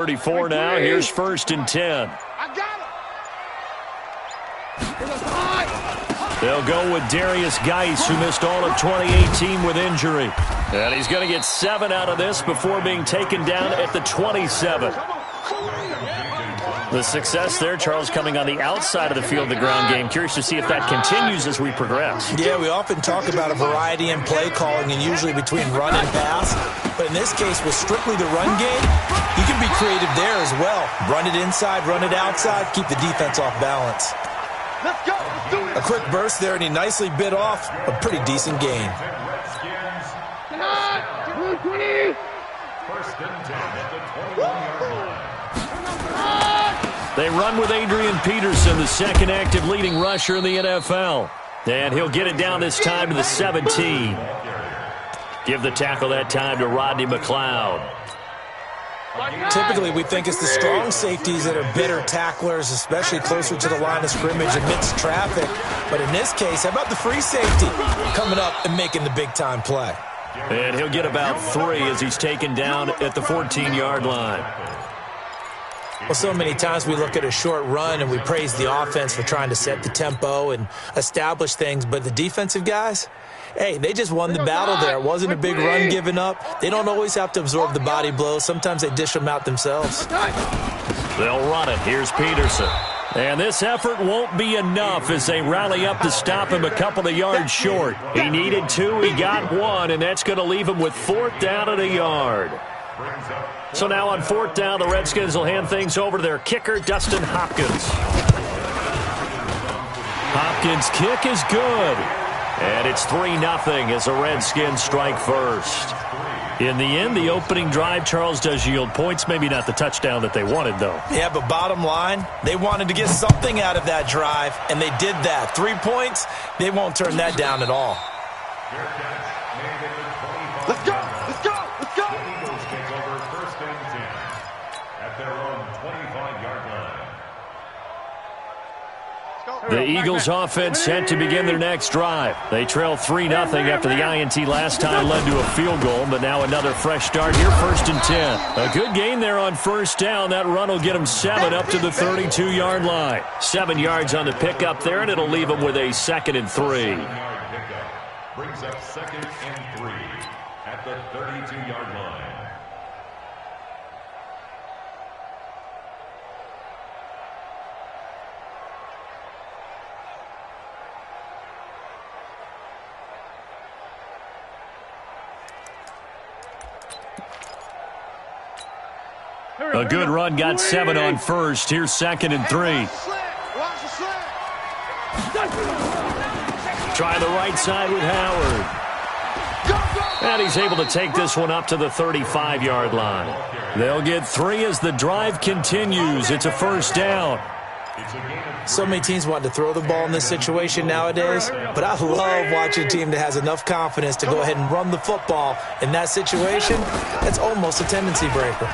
34 now. Here's 1st and 10. They'll go with Darius Geis, who missed all of 2018 with injury. And he's going to get 7 out of this before being taken down at the 27. The success there, Charles, coming on the outside of the field, the ground game. Curious to see if that continues as we progress. Yeah, we often talk about a variety in play calling and usually between run and pass. But in this case, with strictly the run game, you can be creative there as well. Run it inside, run it outside, keep the defense off balance. Let's go. Let's do it. A quick burst there, and he nicely bit off a pretty decent gain. They run with Adrian Peterson, the second active leading rusher in the NFL. And he'll get it down this time to the 17. Give the tackle that time to Rodney McLeod. Typically, we think it's the strong safeties that are better tacklers, especially closer to the line of scrimmage amidst traffic. But in this case, how about the free safety coming up and making the big-time play? And he'll get about 3 as he's taken down at the 14-yard line. Well, so many times we look at a short run and we praise the offense for trying to set the tempo and establish things, but the defensive guys, hey, they just won the battle there. It wasn't a big run given up. They don't always have to absorb the body blows. Sometimes they dish them out themselves. They'll run it. Here's Peterson. And this effort won't be enough as they rally up to stop him a couple of yards short. He needed 2, he got 1, and that's going to leave him with 4th down and a yard. So now on 4th down, the Redskins will hand things over to their kicker, Dustin Hopkins. Hopkins' kick is good. And it's 3-0 as the Redskins strike first. In the end, the opening drive, Charles, does yield points. Maybe not the touchdown that they wanted, though. Yeah, but bottom line, they wanted to get something out of that drive, and they did that. 3 points, they won't turn that down at all. Let's go. Let's go. Let's go. Eagles take over 1st and 10 at their own 25-yard line. The Eagles offense set to begin their next drive. They trail 3-0 after the INT last time led to a field goal, but now another fresh start here, 1st and 10. A good gain there on 1st down. That run will get them 7 up to the 32-yard line. 7 yards on the pickup there, and it'll leave them with a 2nd and 3. Brings up 2nd and 3 at the 32-yard line. A good run got 7 on 1st. Here's 2nd and 3. Try the right side with Howard. And he's able to take this one up to the 35-yard line. They'll get 3 as the drive continues. It's a 1st down. So many teams want to throw the ball in this situation nowadays, but I love watching a team that has enough confidence to go ahead and run the football. In that situation, that's almost a tendency breaker.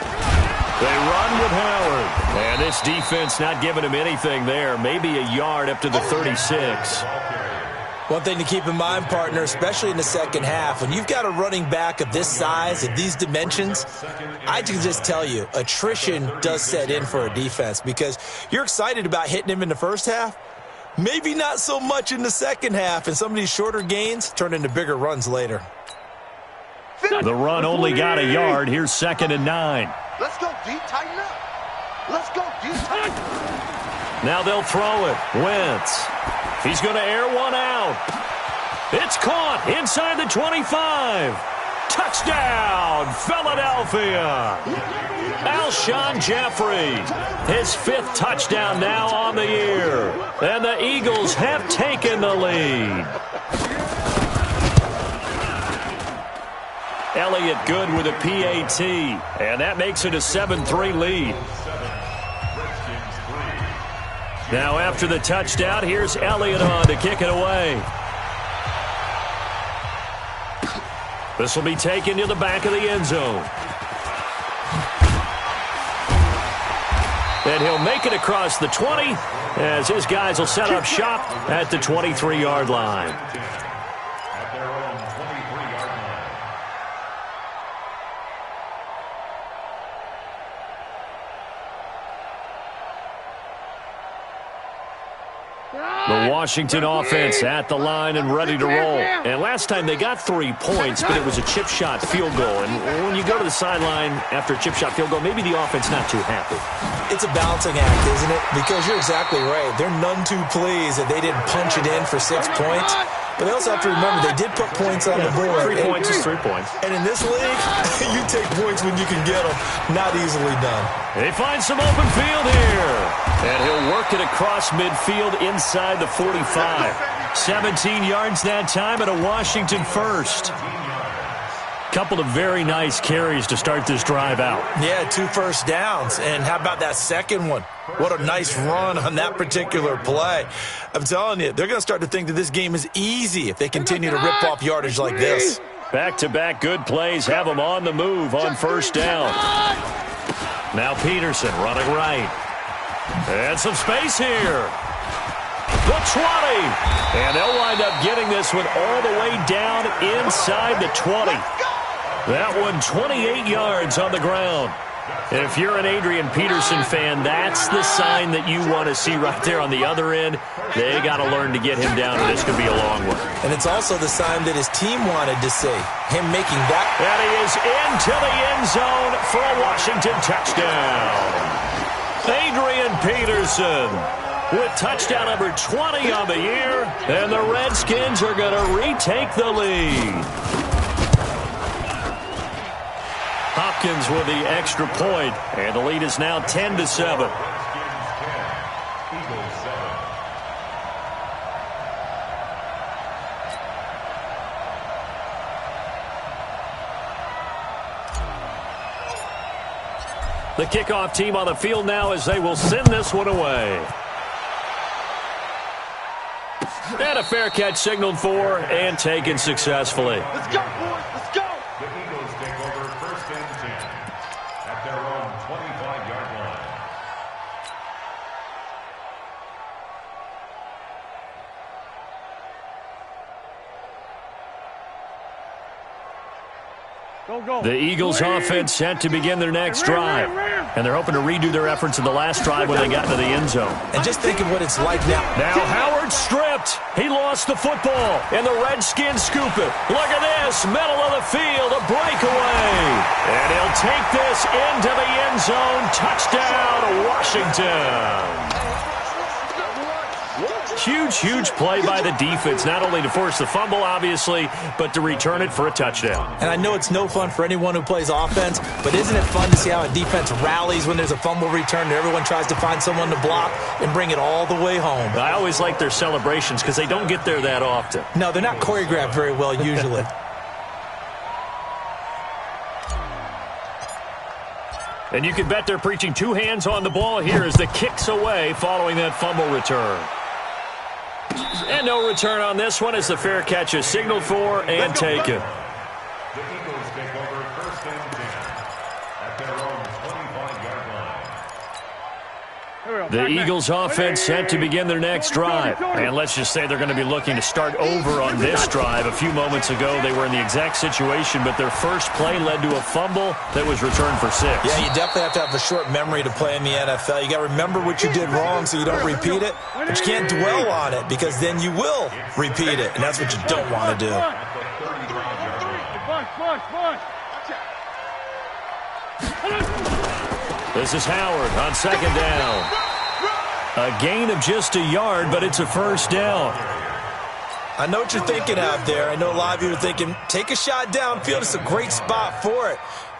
They run with Howard. And this defense not giving him anything there. Maybe a yard up to the 36. One thing to keep in mind, partner, especially in the second half, when you've got a running back of this size, of these dimensions, I can just tell you, attrition does set in for a defense because you're excited about hitting him in the first half, maybe not so much in the second half, and some of these shorter gains turn into bigger runs later. The run only got a yard. Here's 2nd and 9. Let's go deep, tighten up. Let's go deep, tighten up. Now they'll throw it. Wentz. He's going to air one out. It's caught inside the 25. Touchdown, Philadelphia. Alshon Jeffrey, his 5th touchdown now on the year. And the Eagles have taken the lead. Elliott good with a PAT, and that makes it a 7-3 lead. Now after the touchdown, here's Elliott on to kick it away. This will be taken to the back of the end zone. And he'll make it across the 20 as his guys will set up shop at the 23-yard line. The Washington offense at the line and ready to roll. And last time they got 3 points, but it was a chip shot field goal. And when you go to the sideline after a chip shot field goal, maybe the offense not too happy. It's a balancing act, isn't it? Because you're exactly right. They're none too pleased that they didn't punch it in for 6 points. But they also have to remember they did put points on the board. 3 points is 3 points. And in this league, you take points when you can get them. Not easily done. He finds some open field here. And he'll work it across midfield inside the 45. 17 yards that time and a Washington first. Couple of very nice carries to start this drive out. Yeah, 2 first downs. And how about that second one? What a nice run on that particular play. I'm telling you, they're going to start to think that this game is easy if they continue to rip off yardage like this. Back-to-back good plays have them on the move on first down. Now Peterson running right. And some space here. The 20. And they'll wind up getting this one all the way down inside the 20. That one 28 yards on the ground. And if you're an Adrian Peterson fan, that's the sign that you want to see right there on the other end. They got to learn to get him down, or this could be a long one. And it's also the sign that his team wanted to see. Him making that. And he is into the end zone for a Washington touchdown. Adrian Peterson with touchdown number 20 on the year. And the Redskins are going to retake the lead. Hopkins with the extra point, and the lead is now 10-7. The kickoff team on the field now as they will send this one away. And a fair catch signaled for and taken successfully. Let's go, boys. Let's go. The Eagles take over 1st and 10 at their own 25-yard line. The Eagles offense set to begin their next drive. And they're hoping to redo their efforts in the last drive when they got into the end zone. And just think of what it's like now. Now Howard stripped. He lost the football. And the Redskins scoop it. Look at this. Middle of the field. A breakaway. And he'll take this into the end zone. Touchdown, Washington. Huge, huge play by the defense, not only to force the fumble, obviously, but to return it for a touchdown. And I know it's no fun for anyone who plays offense, but isn't it fun to see how a defense rallies when there's a fumble return and everyone tries to find someone to block and bring it all the way home? I always like their celebrations because they don't get there that often. No, they're not choreographed very well usually. And you can bet they're preaching 2 hands on the ball here as the kick's away following that fumble return. And no return on this one as the fair catch is signaled for and taken. The Eagles take over 1st and 10 at their own 25-yard line. The Eagles offense set to begin their next drive. And let's just say they're going to be looking to start over on this drive. A few moments ago, they were in the exact situation, but their first play led to a fumble that was returned for 6. Yeah, you definitely have to have a short memory to play in the NFL. You got to remember what you did wrong so you don't repeat it, but you can't dwell on it because then you will repeat it, and that's what you don't want to do. This is Howard on 2nd down. A gain of just a yard, but it's a first down. I know what you're thinking out there. I know a lot of you are thinking, take a shot downfield. It's a great spot for it.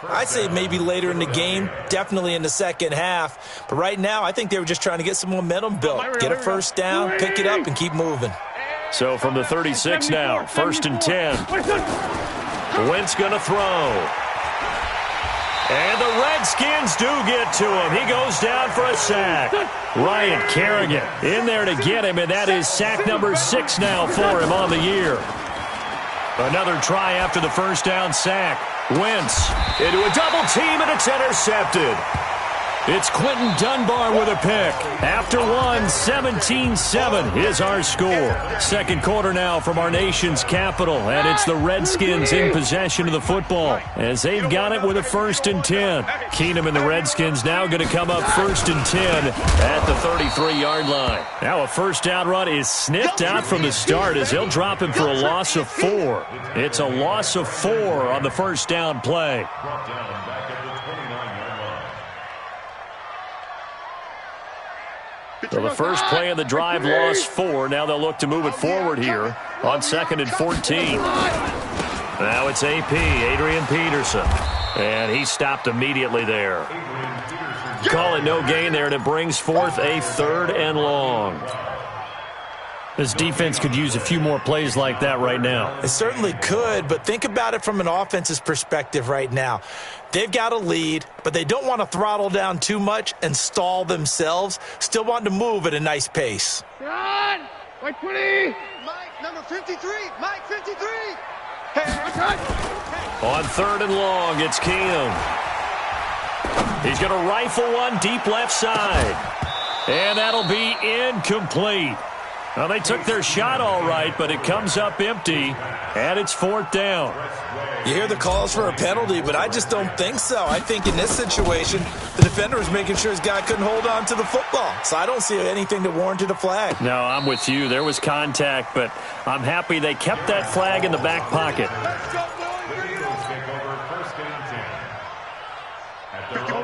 I'd say maybe later in the game, definitely in the second half. But right now, I think they were just trying to get some momentum built. Get a first down, pick it up, and keep moving. So from the 36 now, 1st and 10. Wentz going to throw. And the Redskins do get to him. He goes down for a sack. Ryan Kerrigan in there to get him, and that is sack number 6 now for him on the year. Another try after the first down sack. Wentz into a double team, and it's intercepted. It's Quentin Dunbar with a pick. After one, 17-7 is our score. Second quarter now from our nation's capital, and it's the Redskins in possession of the football as they've got it with a 1st and 10. Keenum and the Redskins now going to come up 1st and 10 at the 33-yard line. Now a first down run is sniffed out from the start as they'll drop him for a loss of 4. It's a loss of 4 on the first down play. So the first play of the drive lost 4. Now they'll look to move it forward here on 2nd and 14. Now it's AP, Adrian Peterson. And he stopped immediately there. Call it no gain there, and it brings forth a 3rd and long. This defense could use a few more plays like that right now. It certainly could, but think about it from an offense's perspective right now. They've got a lead, but they don't want to throttle down too much and stall themselves. Still want to move at a nice pace. Run! Mike 20! Mike, number 53! Mike 53! Hey, on 3rd and long, it's Keenum. He's going to rifle one deep left side. And that'll be incomplete. Well, they took their shot all right, but it comes up empty, and it's 4th down. You hear the calls for a penalty, but I just don't think so. I think in this situation, the defender was making sure his guy couldn't hold on to the football. So I don't see anything that warranted a flag. No, I'm with you. There was contact, but I'm happy they kept that flag in the back pocket.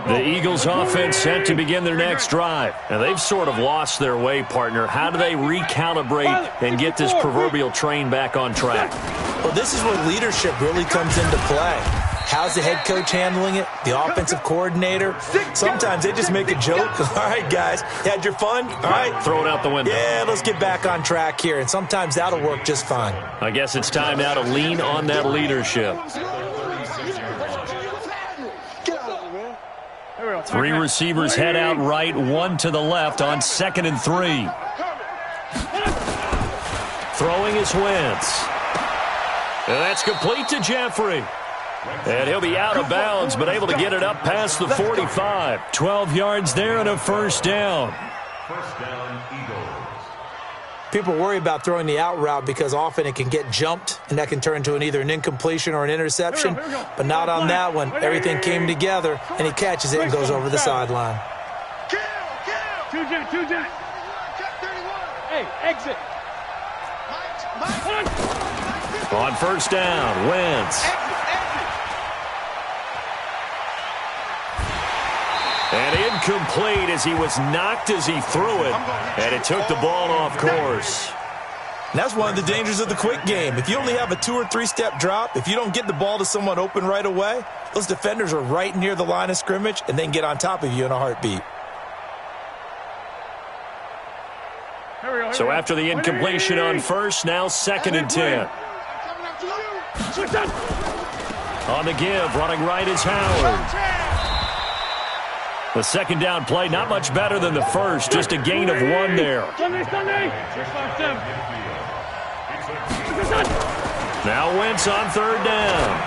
The Eagles offense set to begin their next drive. And they've sort of lost their way, partner. How do they recalibrate and get this proverbial train back on track? Well, this is where leadership really comes into play. How's the head coach handling it? The offensive coordinator? Sometimes they just make a joke. All right, guys, you had your fun? All right. Throw it out the window. Yeah, let's get back on track here. And sometimes that'll work just fine. I guess it's time now to lean on that leadership. 3 receivers head out right, 1 to the left on 2nd and 3. Throwing is Wentz. And that's complete to Jeffrey. And he'll be out of bounds, but able to get it up past the 45. 12 yards there and a first down. First down, Eagles. People worry about throwing the out route because often it can get jumped, and that can turn into either an incompletion or an interception. But not on that one. Everything came together, and he catches it and goes over the sideline. Two jet. Hey, exit. On first down, Wentz. And incomplete as he was knocked as he threw it. And it took the ball off course. And that's one of the dangers of the quick game. If you only have a 2- or 3-step drop, if you don't get the ball to someone open right away, those defenders are right near the line of scrimmage and then get on top of you in a heartbeat. So after the incompletion on first, now 2nd and 10. On the give, running right is Howard. The second down play, not much better than the first, just a gain of 1 there. Now Wentz on 3rd down.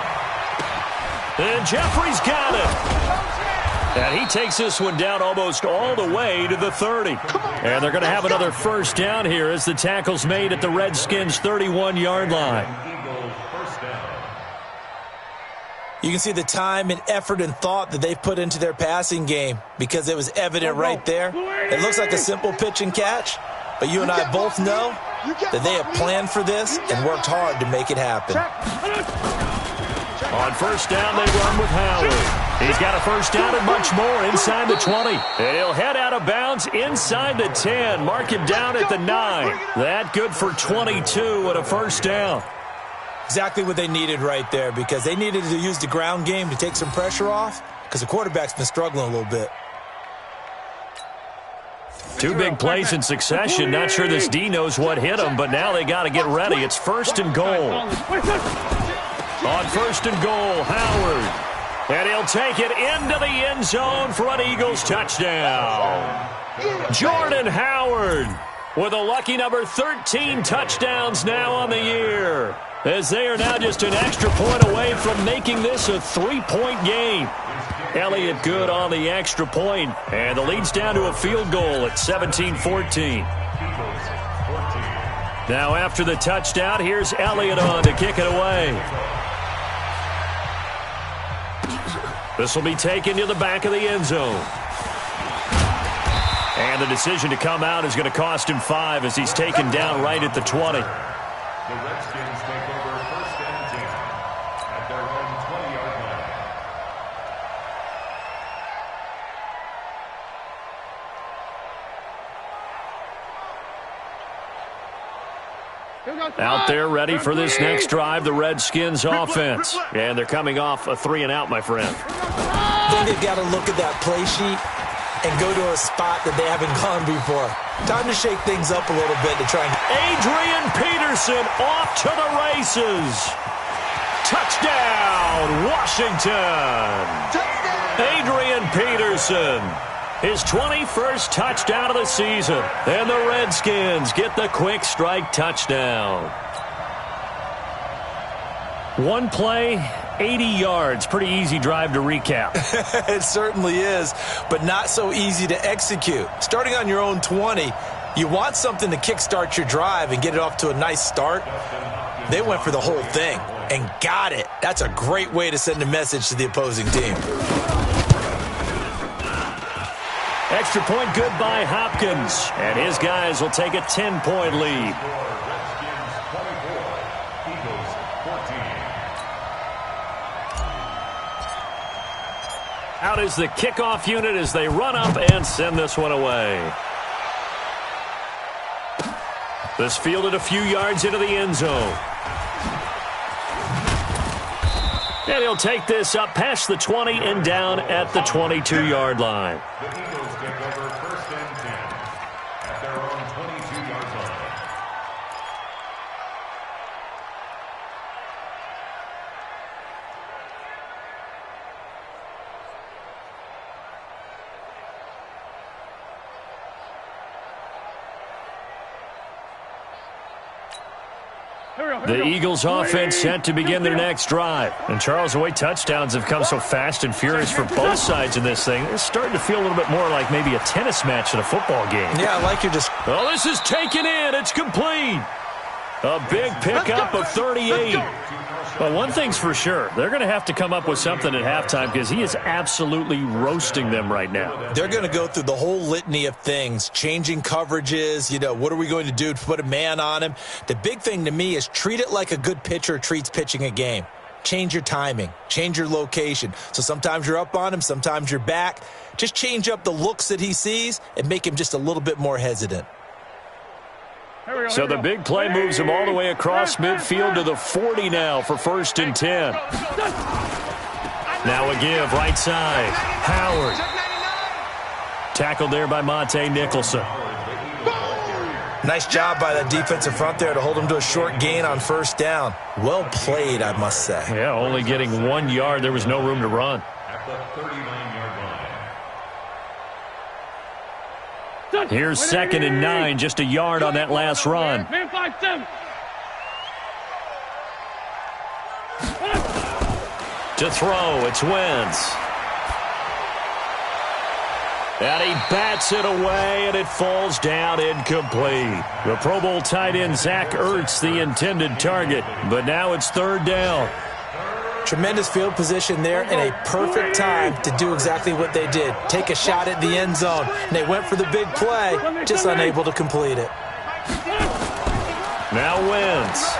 And Jeffrey's got it. And he takes this one down almost all the way to the 30. And they're going to have another first down here as the tackle's made at the Redskins' 31-yard line. You can see the time and effort and thought that they've put into their passing game because it was evident right there. It looks like a simple pitch and catch, but you and I both know that they have planned for this and worked hard to make it happen. On first down, they run with Howard. He's got a first down and much more inside the 20. And he'll head out of bounds inside the 10. Mark him down at the 9. That good for 22 and a first down. Exactly what they needed right there because they needed to use the ground game to take some pressure off because the quarterback's been struggling a little bit. 2 big plays in succession. Not sure this D knows what hit him, but now they got to get ready. It's 1st and goal. On 1st and goal, Howard. And he'll take it into the end zone for an Eagles touchdown. Jordan Howard with a lucky number 13 touchdowns now on the year, as they are now just an extra point away from making this a 3-point game. Elliott good on the extra point, and the lead's down to a field goal at 17-14. Now after the touchdown, here's Elliott on to kick it away. This will be taken to the back of the end zone. And the decision to come out is going to cost him 5 as he's taken down right at the 20. The Redskins take over first and 10 at their own 20-yard line. Out there ready for this next drive, the Redskins offense. And they're coming off a 3-and-out, my friend. I think they've got to look at that play sheet and go to a spot that they haven't gone before. Time to shake things up a little bit to try and... Adrian Peterson off to the races. Touchdown, Washington. Adrian Peterson. His 21st touchdown of the season. And the Redskins get the quick strike touchdown. One play, 80 yards. Pretty easy drive to recap. It certainly is, but not so easy to execute. Starting on your own 20, you want something to kickstart your drive and get it off to a nice start. They went for the whole thing and got it. That's a great way to send a message to the opposing team. Extra point good by Hopkins. And his guys will take a 10-point lead. Redskins 24, Eagles 14. Out is the kickoff unit as they run up and send this one away. This fielded a few yards into the end zone. And he'll take this up past the 20 and down at the 22-yard line. The Eagles take over first and 10 at their own 22-yard line. The Eagles offense set to begin their next drive. And Charles, the way touchdowns have come so fast and furious for both sides in this thing, it's starting to feel a little bit more like maybe a tennis match than a football game. Yeah, I like your just. Oh, this is taken in. It's complete. A big pickup of 38. Well, one thing's for sure. They're going to have to come up with something at halftime because he is absolutely roasting them right now. They're going to go through the whole litany of things, changing coverages, what are we going to do to put a man on him? The big thing to me is treat it like a good pitcher treats pitching a game. Change your timing, change your location. So sometimes you're up on him, sometimes you're back. Just change up the looks that he sees and make him just a little bit more hesitant. So the big play moves him all the way across midfield to the 40 now for first and 10. Now a give right side. Howard. Tackled there by Monte Nicholson. Nice job by the defensive front there to hold him to a short gain on first down. Well played, I must say. Yeah, only getting 1 yard. There was no room to run. At the 39-yard line. Here's second and 9, just a yard on that last run. To throw, it's Wentz. And he bats it away, and it falls down incomplete. The Pro Bowl tight end, Zach Ertz, the intended target. But now it's third down. Tremendous field position there and a perfect time to do exactly what they did. Take a shot at the end zone. And they went for the big play, just unable to complete it. Now Wentz.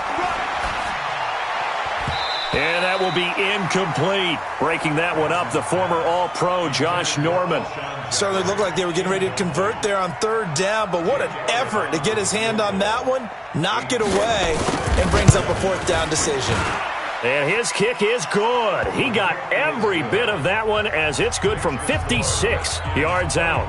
And that will be incomplete. Breaking that one up, the former All-Pro Josh Norman. Certainly looked like they were getting ready to convert there on third down, but what an effort to get his hand on that one, knock it away, and brings up a fourth down decision. And his kick is good. He got every bit of that one as it's good from 56 yards out.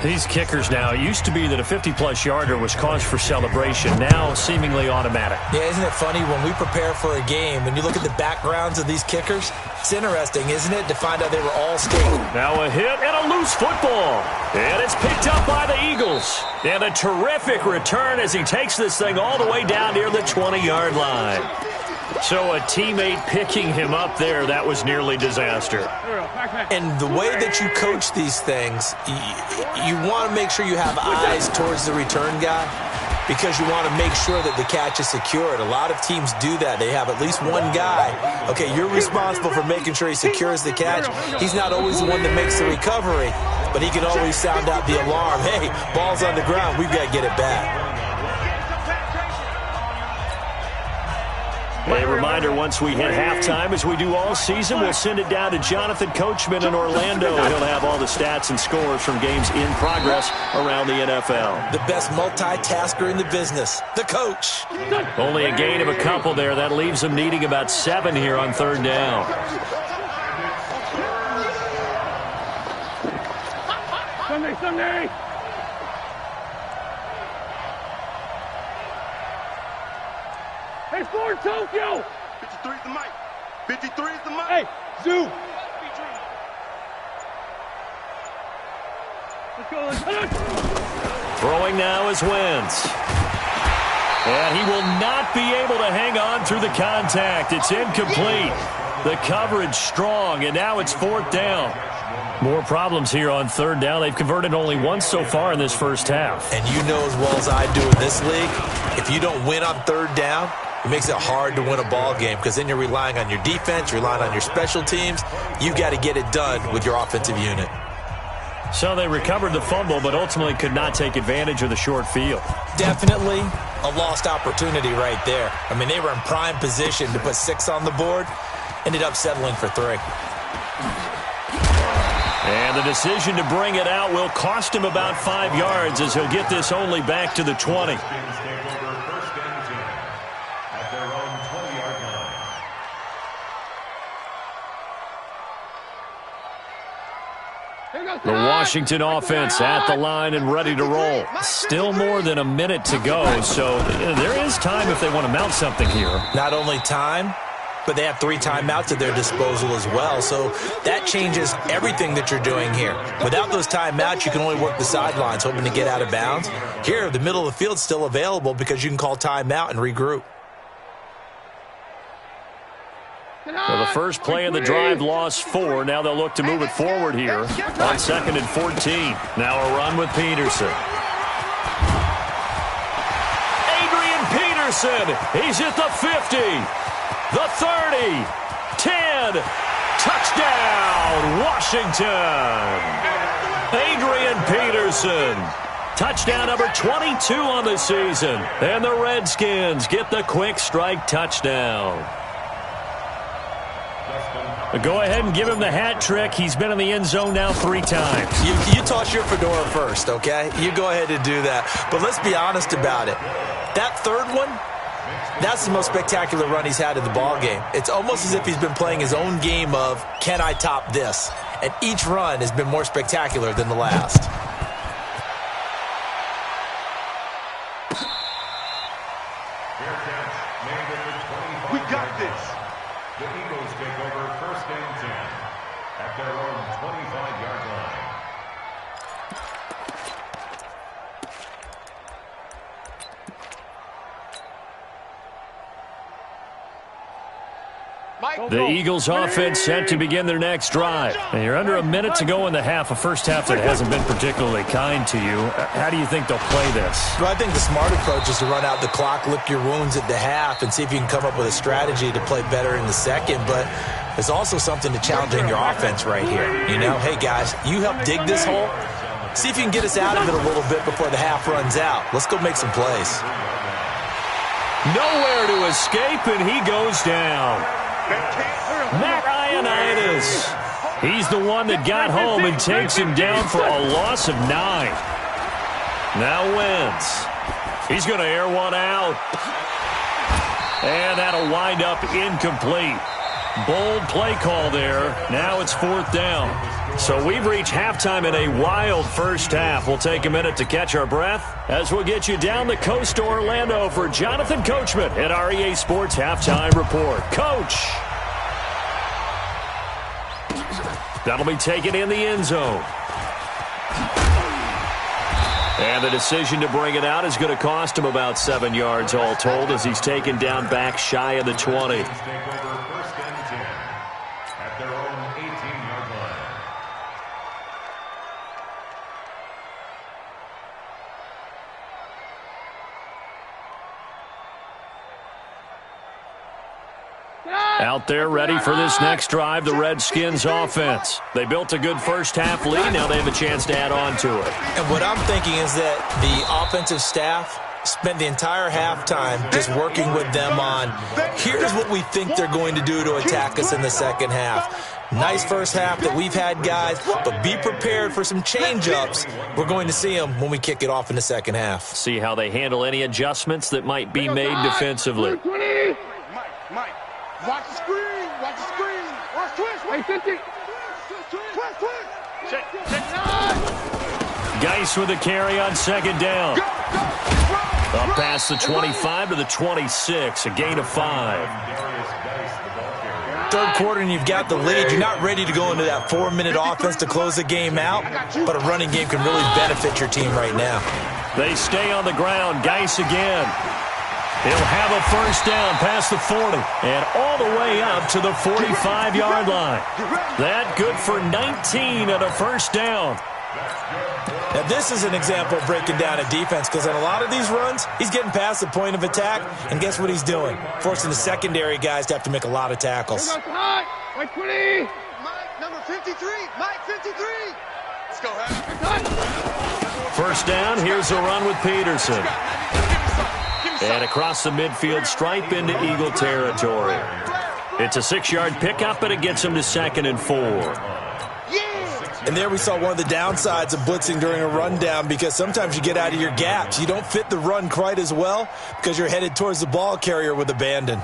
These kickers now, it used to be that a 50-plus yarder was cause for celebration. Now seemingly automatic. Yeah, isn't it funny when we prepare for a game, when you look at the backgrounds of these kickers, it's interesting, isn't it, to find out they were all state. Now a hit and a loose football. And it's picked up by the Eagles. And a terrific return as he takes this thing all the way down near the 20-yard line. So a teammate picking him up there, that was nearly disaster. And the way that you coach these things, you want to make sure you have eyes towards the return guy because you want to make sure that the catch is secured. A lot of teams do that. They have at least one guy. Okay, you're responsible for making sure he secures the catch. He's not always the one that makes the recovery, but he can always sound out the alarm. Hey, ball's on the ground. We've got to get it back. A reminder, once we hit halftime, as we do all season, we'll send it down to Jonathan Coachman in Orlando. He'll have all the stats and scores from games in progress around the NFL. The best multitasker in the business, the coach. Only a gain of a couple there. That leaves them needing about 7 here on third down. Sunday! Hey, Ford Tokyo! 53 is the mic. 53 is the mic. Hey, Zoo! Let's go. Throwing now is Wentz. And he will not be able to hang on through the contact. It's incomplete. The coverage strong, and now it's fourth down. More problems here on third down. They've converted only once so far in this first half. And you know as well as I do in this league, if you don't win on third down, it makes it hard to win a ball game because then you're relying on your defense, you're relying on your special teams. You've got to get it done with your offensive unit. So they recovered the fumble, but ultimately could not take advantage of the short field. Definitely a lost opportunity right there. I mean, they were in prime position to put 6 on the board, ended up settling for 3. And the decision to bring it out will cost him about 5 yards as he'll get this only back to the 20. The Washington offense at the line and ready to roll. Still more than a minute to go, so there is time if they want to mount something here. Not only time, but they have 3 timeouts at their disposal as well, so that changes everything that you're doing here. Without those timeouts, you can only work the sidelines, hoping to get out of bounds. Here, the middle of the field's still available because you can call timeout and regroup. So the first play of the drive lost 4. Now they'll look to move it forward here on 2nd and 14. Now a run with Peterson. Adrian Peterson. He's at the 50, the 30, 10. Touchdown, Washington. Adrian Peterson. Touchdown number 22 on the season. And the Redskins get the quick strike touchdown. Go ahead and give him the hat trick. He's been in the end zone now 3 times. You toss your fedora first, okay? You go ahead and do that. But let's be honest about it. That third one, that's the most spectacular run he's had in the ballgame. It's almost as if he's been playing his own game of, can I top this? And each run has been more spectacular than the last. We got this. The Eagles take over 1st and 10 at their own 25-yard line. The Eagles offense set to begin their next drive. And you're under a minute to go in the half, a first half that hasn't been particularly kind to you. How do you think they'll play this? Well, I think the smart approach is to run out the clock, lick your wounds at the half, and see if you can come up with a strategy to play better in the second. But there's also something to challenging your offense right here. You know, hey, guys, you help dig this hole. See if you can get us out of it a little bit before the half runs out. Let's go make some plays. Nowhere to escape, and he goes down. Matt Ioannidis. He's the one that got home and takes him down for a loss of 9. Now Wentz. He's going to air one out. And that'll wind up incomplete. Bold play call there. Now it's 4th down. So we've reached halftime in a wild first half. We'll take a minute to catch our breath as we'll get you down the coast to Orlando for Jonathan Coachman at our EA Sports Halftime Report. Coach. That'll be taken in the end zone. And the decision to bring it out is going to cost him about 7 yards all told as he's taken down back shy of the 20. Take over 1st and 10 at their own 18-yard line. Out there ready for this next drive, the Redskins offense. They built a good first-half lead. Now they have a chance to add on to it. And what I'm thinking is that the offensive staff spent the entire halftime just working with them on, here's what we think they're going to do to attack us in the second half. Nice first half that we've had, guys, but be prepared for some change-ups. We're going to see them when we kick it off in the second half. See how they handle any adjustments that might be made defensively. Mike, watch the screen. Watch the screen. Watch twist. Wait, 50. Twist. Geis with the carry on second down. Up past the 25 to the 26, a gain of 5. Third quarter and you've got the lead. You're not ready to go into that 4-minute offense to close the game out, but a running game can really benefit your team right now. They stay on the ground. Geis again. He'll have a first down past the 40 and all the way up to the 45-yard line. That good for 19 and a first down. Now, this is an example of breaking down a defense because on a lot of these runs, he's getting past the point of attack, and guess what he's doing? Forcing the secondary guys to have to make a lot of tackles. Mike 20. Mike number 53. Mike 53. Let's go, First down, here's a run with Peterson. And across the midfield stripe into Eagle territory. It's a 6-yard pickup, but it gets him to 2nd and 4. And there we saw one of the downsides of blitzing during a rundown because sometimes you get out of your gaps. You don't fit the run quite as well because you're headed towards the ball carrier with abandon.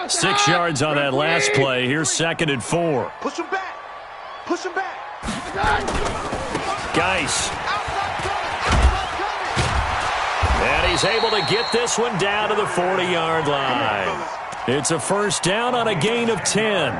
6 yards on that last play. Here's 2nd and 4. Push him back. Push him back. Geis. And he's able to get this one down to the 40-yard line. It's a first down on a gain of 10.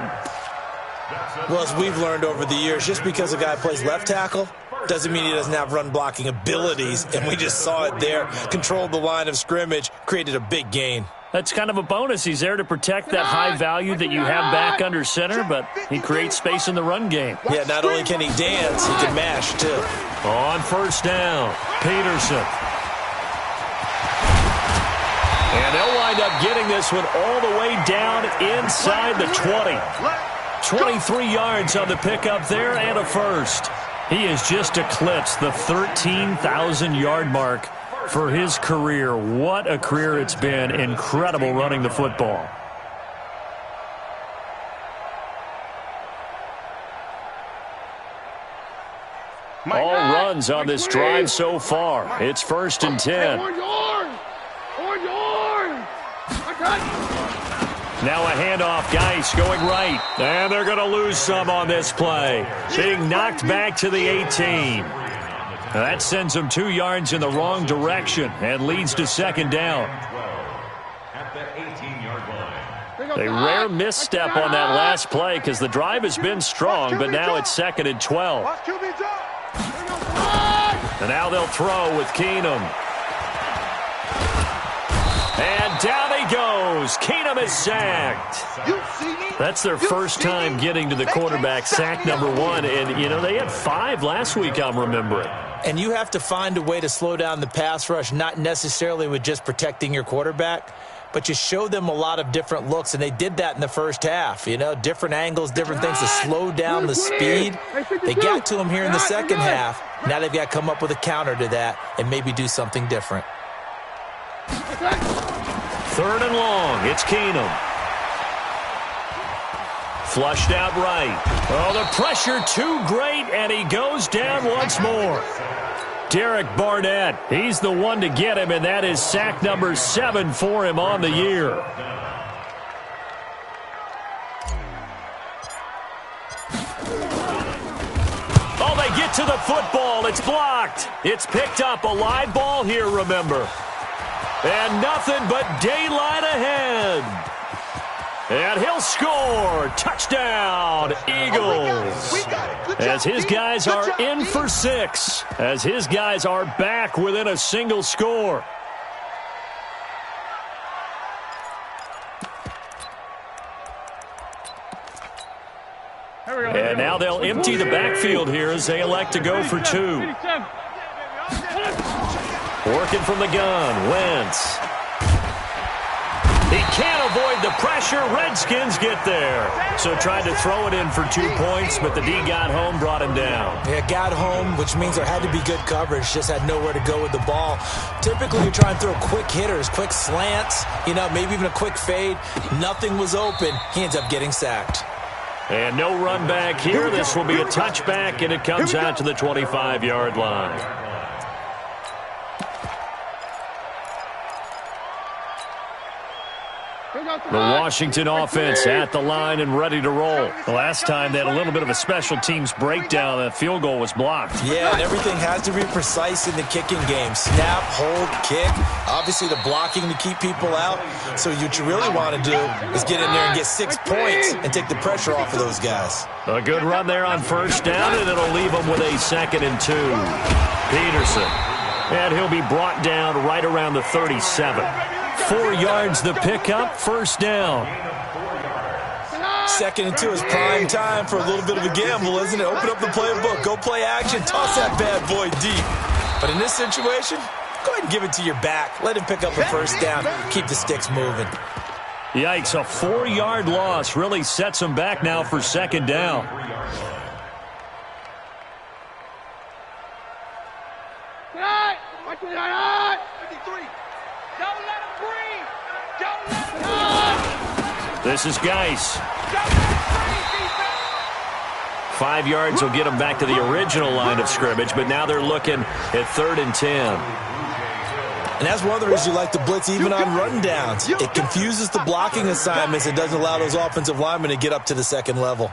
Well, as we've learned over the years, just because a guy plays left tackle doesn't mean he doesn't have run-blocking abilities, and we just saw it there. Controlled the line of scrimmage, created a big gain. That's kind of a bonus. He's there to protect that high value that you have back under center, but he creates space in the run game. Yeah, not only can he dance, he can mash, too. On first down, Peterson. And they'll wind up getting this one all the way down inside the 20. 23 yards on the pickup there and a first. He has just eclipsed the 13,000-yard mark for his career. What a career it's been. Incredible running the football. All runs on this drive so far. It's 1st and 10. Now a handoff, Geis going right. And they're going to lose some on this play. Being knocked back to the 18. That sends them 2 yards in the wrong direction and leads to 2nd down. A rare misstep on that last play because the drive has been strong, but now it's 2nd and 12. And now they'll throw with Keenum. And down he goes. Keenum is sacked. That's their first time getting to the quarterback, sack number 1. And, you know, they had 5 last week, I'm remembering. And you have to find a way to slow down the pass rush, not necessarily with just protecting your quarterback, but you show them a lot of different looks, and they did that in the first half. You know, different angles, different things to slow down the speed. They got to him here in the second half. Now they've got to come up with a counter to that and maybe do something different. 3rd and long. It's Keenum. Flushed out right. Oh, the pressure too great, and he goes down once more. Derek Barnett, he's the one to get him, and that is sack number 7 for him on the year. Oh, they get to the football. It's blocked. It's picked up. A live ball here, remember. And nothing but daylight ahead. And he'll score. Touchdown, Eagles. We got it. as his guys are in for 6, as his guys are back within a single score. And now they'll empty the backfield here as they elect to go for 2. Working from the gun, Wentz. He can't avoid the pressure. Redskins get there. So tried to throw it in for 2 points, but the D got home, brought him down. Yeah, got home, which means there had to be good coverage. Just had nowhere to go with the ball. Typically, you try and throw quick hitters, quick slants, maybe even a quick fade. Nothing was open. He ends up getting sacked. And no run back here. This will be a touchback, and it comes out to the 25-yard line. The Washington offense at the line and ready to roll. The last time they had a little bit of a special teams breakdown. That field goal was blocked. Yeah, and everything has to be precise in the kicking game. Snap, hold, kick. Obviously, the blocking to keep people out. So what you really want to do is get in there and get 6 points and take the pressure off of those guys. A good run there on first down, and it'll leave them with a 2nd and 2. Peterson. And he'll be brought down right around the 37. 4 yards the pickup, first down. 2nd and 2 is prime time for a little bit of a gamble, isn't it? Open up the playbook, go play action, toss that bad boy deep. But in this situation, go ahead and give it to your back. Let him pick up a first down, keep the sticks moving. Yikes, a 4-yard loss really sets him back now for 2nd down. This is Geis. 5 yards will get them back to the original line of scrimmage, but now they're looking at 3rd and 10. And that's one of the reasons you like to blitz even on rundowns. It confuses the blocking assignments. It doesn't allow those offensive linemen to get up to the 2nd level.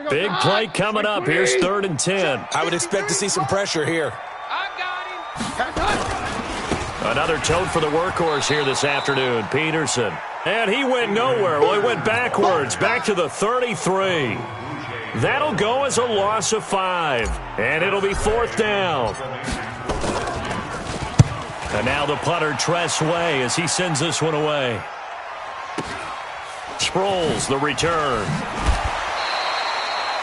Big play coming up. Here's 3rd and 10. I would expect to see some pressure here. Another tote for the workhorse here this afternoon, Peterson. And he went nowhere. Well, he went backwards, back to the 33. That'll go as a loss of 5. And it'll be 4th down. And now the punter, Tress Way, as he sends this one away. Sproles, the return.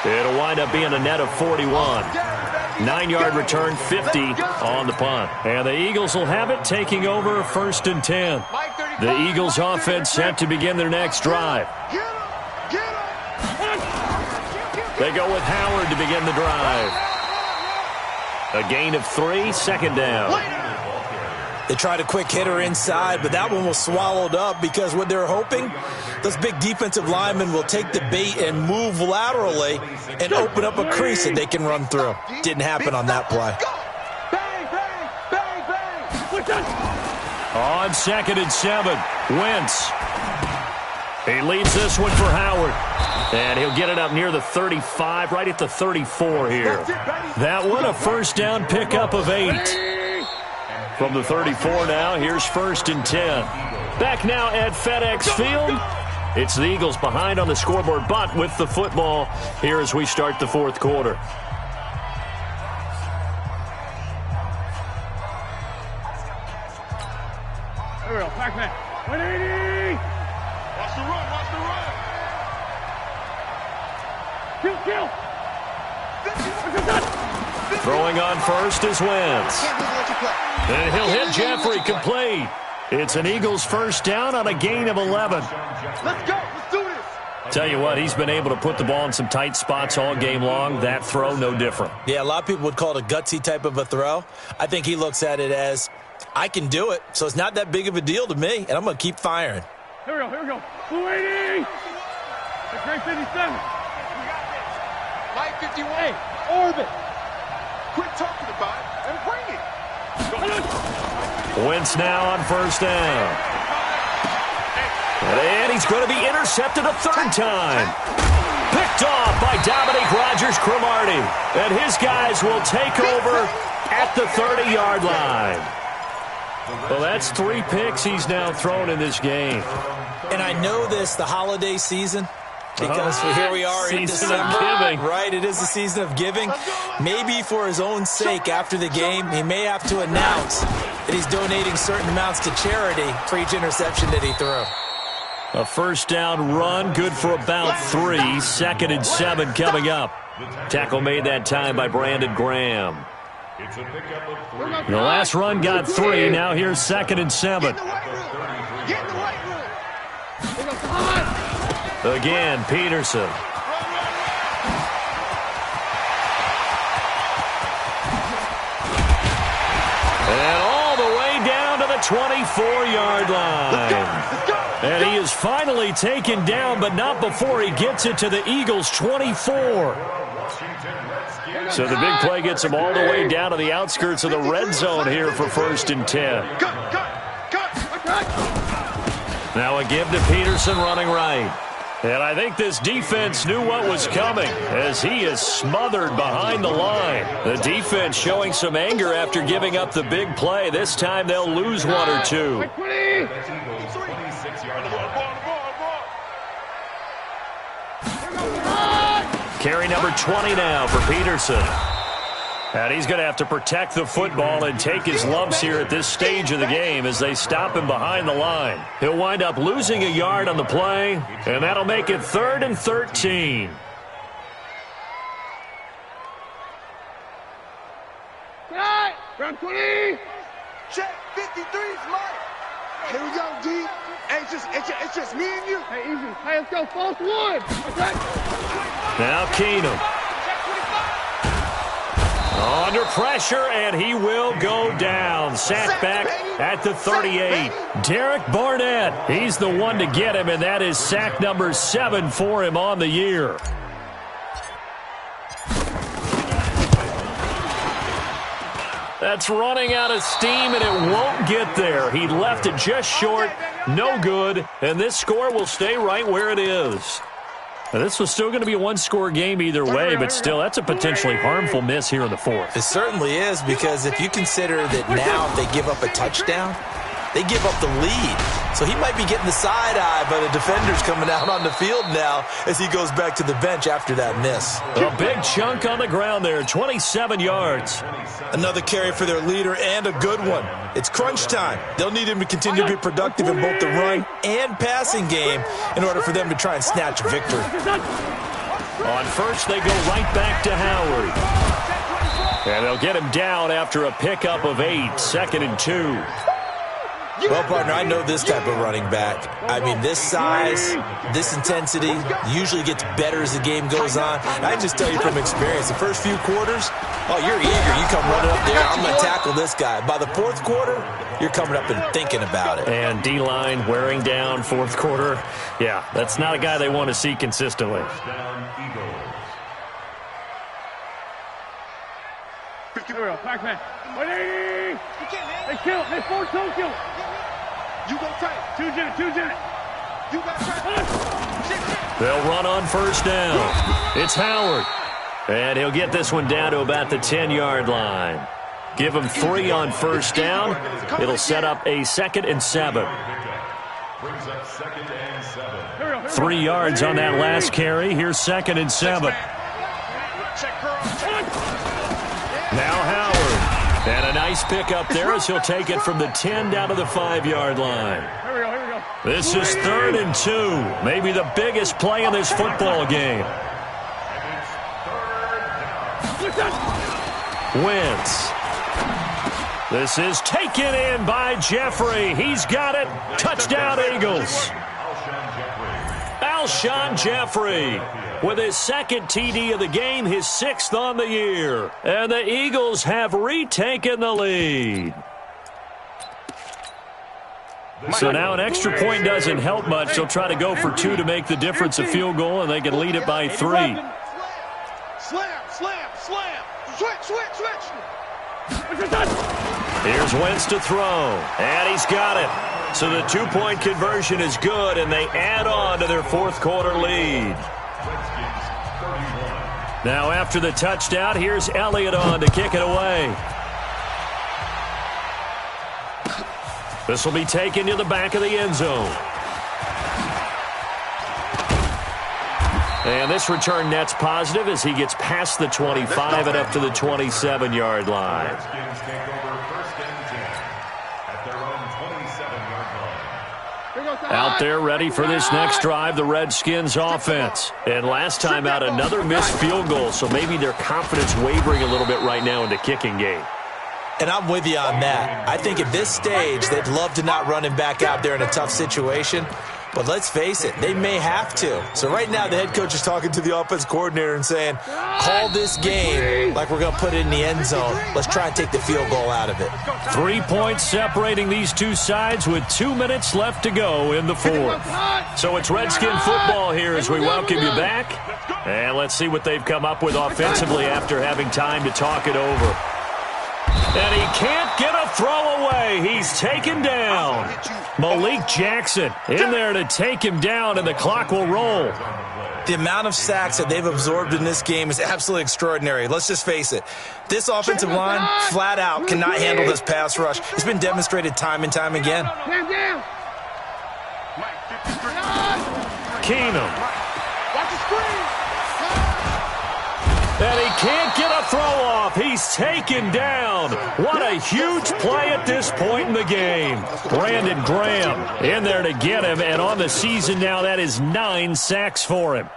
It'll wind up being a net of 41. 9-yard return, 50 on the punt. And the Eagles will have it, taking over 1st and 10. The Eagles offense set to begin their next drive. They go with Howard to begin the drive. A gain of 3, 2nd down. They tried a quick hitter inside, but that one was swallowed up because what they're hoping, those big defensive linemen will take the bait and move laterally and open up a crease that they can run through. Didn't happen on that play. On 2nd and 7, Wentz. He leaves this one for Howard. And he'll get it up near the 35, right at the 34 here. That one, a first down pickup of 8. From the 34 now, here's 1st and 10. Back now at FedEx Field. It's the Eagles behind on the scoreboard, but with the football here as we start the 4th quarter. Here we go, Pac-Man. 180! Watch the run, watch the run! Kill! Throwing on first is Wentz. And he'll hit Jeffrey, complete. It's an Eagles first down on a gain of 11. Let's go, let's do this! Tell you what, he's been able to put the ball in some tight spots all game long. That throw, no different. Yeah, a lot of people would call it a gutsy type of a throw. I think he looks at it as, I can do it, so it's not that big of a deal to me, and I'm going to keep firing. Here we go. 280! That's great 57. Light 51. Hey, orbit. Quit talking about it and bring it. Wentz now on first down. And he's going to be intercepted a 3rd time. Picked off by Dominique Rodgers-Cromartie. And his guys will take over at the 30-yard line. Well, that's 3 picks he's now thrown in this game. And I know this, the holiday season, because here we are in December. Right, it is the season of giving. Maybe for his own sake, after the game, he may have to announce that he's donating certain amounts to charity for each interception that he threw. A first down run, good for about 3. 2nd and 7 coming up. Tackle made that time by Brandon Graham. It's a pickup of 3. The last run got 3. Now here's 2nd and 7. Again, Peterson. And all the way down to the 24-yard line. And he is finally taken down, but not before he gets it to the Eagles' 24. So the big play gets him all the way down to the outskirts of the red zone here for 1st and 10. Now a give to Peterson running right. And I think this defense knew what was coming as he is smothered behind the line. The defense showing some anger after giving up the big play. This time they'll lose 1 or 2. Carry number 20 now for Peterson. And he's going to have to protect the football and take his lumps here at this stage of the game as they stop him behind the line. He'll wind up losing a yard on the play, and that'll make it 3rd and 13. Round 20. Check 53's Mike. Here we go, D. Hey, it's just me and you. Hey, easy. Hey, let's go. False 1. Okay. Now Keenum. Under pressure, and he will go down. Sack back at the 38. Derek Barnett, he's the one to get him, and that is sack number 7 for him on the year. That's running out of steam, and it won't get there. He left it just short, no good, and this score will stay right where it is. Now, this was still going to be a one-score game either way, but still, that's a potentially harmful miss here in the 4th. It certainly is, because if you consider that now if they give up a touchdown, they give up the lead. So he might be getting the side eye, but a defender's coming out on the field now as he goes back to the bench after that miss. A big chunk on the ground there, 27 yards. Another carry for their leader and a good one. It's crunch time. They'll need him to continue to be productive in both the run and passing game in order for them to try and snatch a victory. On first, they go right back to Howard. And they'll get him down after a pickup of 8, 2nd and 2. Well, partner, I know this type of running back. I mean, this size, this intensity usually gets better as the game goes on. And I just tell you from experience, the first few quarters, oh, you're eager. You come running up there, I'm going to tackle this guy. By the 4th quarter, you're coming up and thinking about it. And D-line wearing down 4th quarter. Yeah, that's not a guy they want to see consistently. Here we go. Pac-Man. 180. Hey, kill. Hey, 4 toe kill. You go tight. 2 jet. You got tight. They'll run on first down. It's Howard. And he'll get this one down to about the 10-yard line. Give him 3 on first down. It'll set up a 2nd and 7. 3 yards on that last carry. Here's 2nd and 7. Now Howard. And a nice pickup there as he'll take it from the 10 down to the 5-yard line. Here we go. This is 3rd and 2. Maybe the biggest play in this football game. Wentz. This is taken in by Jeffrey. He's got it. Touchdown, Eagles. Alshon Jeffrey with his 2nd TD of the game, his 6th on the year. And the Eagles have retaken the lead. So now an extra point doesn't help much. They'll try to go for 2 to make the difference a field goal, and they can lead it by 3. Slam. Switch. Here's Wentz to throw, and he's got it. So the 2-point conversion is good, and they add on to their 4th quarter lead. Now after the touchdown, here's Elliott on to kick it away. This will be taken to the back of the end zone. And this return net's positive as he gets past the 25 and up to the 27-yard line. Redskins take over first and 10 at their own 27-yard line. Out there ready for this next drive, the Redskins offense. And last time out, another missed field goal, so maybe their confidence wavering a little bit right now in the kicking game. And I'm with you on that. I think at this stage, they'd love to not run him back out there in a tough situation. But let's face it, they may have to. So right now, the head coach is talking to the offense coordinator and saying, call this game like we're going to put it in the end zone. Let's try and take the field goal out of it. 3 points separating these two sides with 2 minutes left to go in the fourth. So it's Redskin football here as we welcome you back. And let's see what they've come up with offensively after having time to talk it over. And he can't get a throw away. He's taken down. Malik Jackson in there to take him down, and the clock will roll. The amount of sacks that they've absorbed in this game is absolutely extraordinary. Let's just face it. This offensive line, flat out, cannot handle this pass rush. It's been demonstrated time and time again. Keenum. Watch the screen. And he can't get a throw off. He's taken down. What a huge play at this point in the game. Brandon Graham in there to get him. And on the season now, that is 9 sacks for him.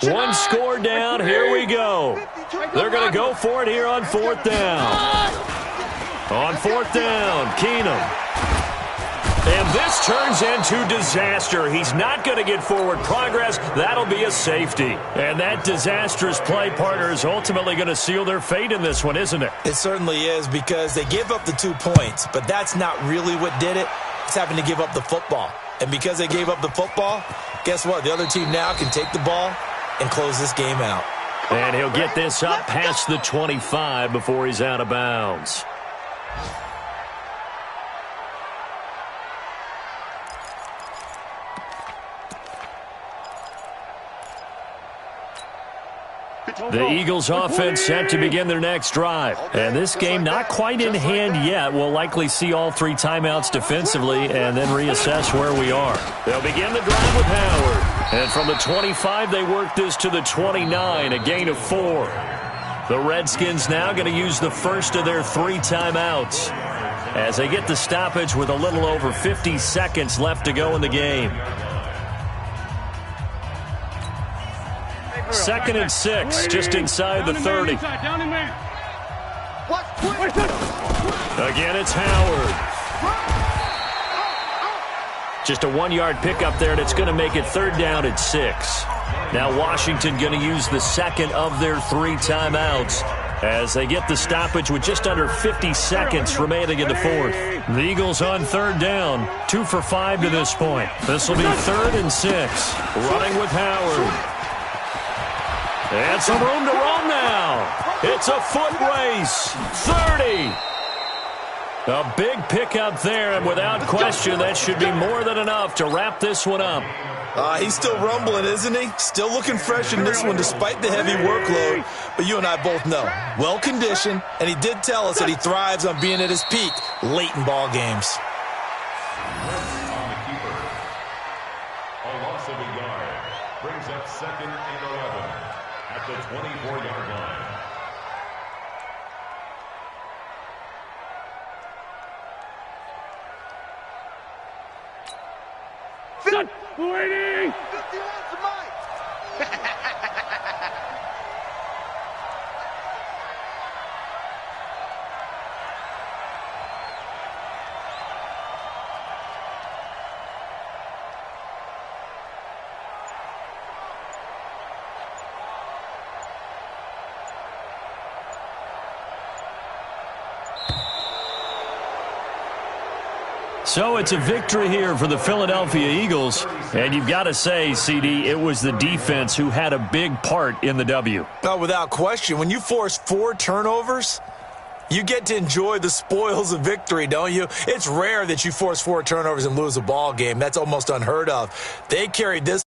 One score down. Here we go. They're going to go for it here on 4th down. On 4th down, Keenum. And this turns into disaster. He's not going to get forward progress. That'll be a safety. And that disastrous play, partner, is ultimately going to seal their fate in this one, isn't it? It certainly is, because they gave up the 2 points, but that's not really what did it. It's having to give up the football. And because they gave up the football, guess what? The other team now can take the ball and close this game out. And he'll get this up past the 25 before he's out of bounds. The Eagles offense set to begin their next drive. And this game not quite in hand yet. We'll likely see all 3 timeouts defensively and then reassess where we are. They'll begin the drive with Howard. And from the 25, they work this to the 29, a gain of 4. The Redskins now going to use the first of their 3 timeouts as they get the stoppage with a little over 50 seconds left to go in the game. 2nd and 6, just inside the 30. Again, it's Howard. Just a 1-yard pickup there, and it's going to make it 3rd down at 6. Now Washington going to use the second of their 3 timeouts as they get the stoppage with just under 50 seconds remaining in the 4th. The Eagles on 3rd down, 2 for 5 to this point. This will be 3rd and 6. Running with Howard. And some room to roam now. It's a foot race. 30. A big pickup there, and without question, that should be more than enough to wrap this one up. He's still rumbling, isn't he? Still looking fresh in this one despite the heavy workload. But you and I both know, well-conditioned, and he did tell us that he thrives on being at his peak late in ball games. On the keeper. A loss of a yard brings up 2nd and 11 at the 24-yard line. Waiting! 51's mine! So it's a victory here for the Philadelphia Eagles. And you've got to say, CD, it was the defense who had a big part in the W. Oh, without question. When you force 4 turnovers, you get to enjoy the spoils of victory, don't you? It's rare that you force 4 turnovers and lose a ball game. That's almost unheard of. They carried this